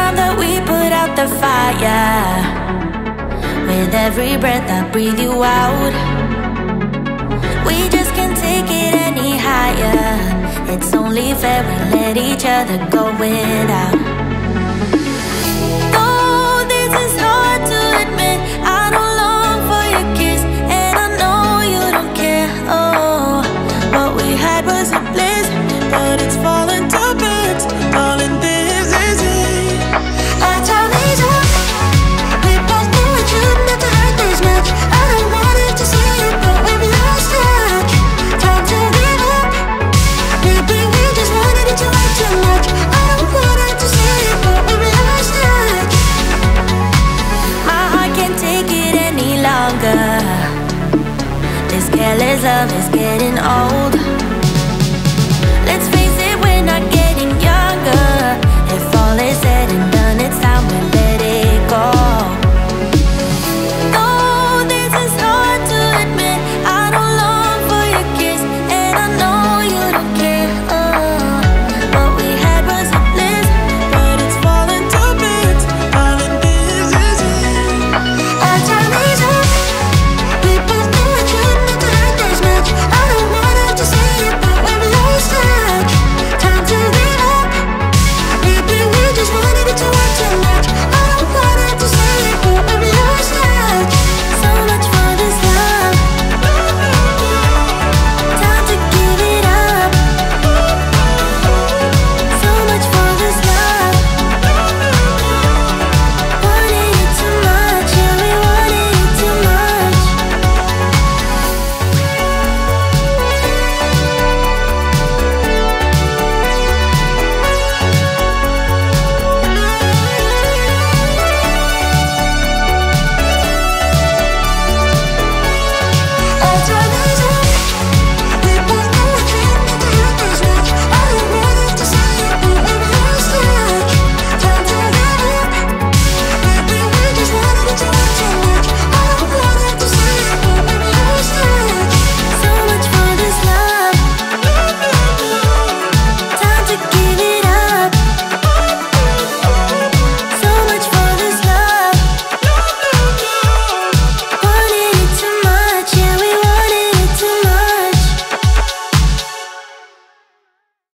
time that we put out the fire. With every breath I breathe you out. We just can't take it any higher. It's only fair we let each other go without.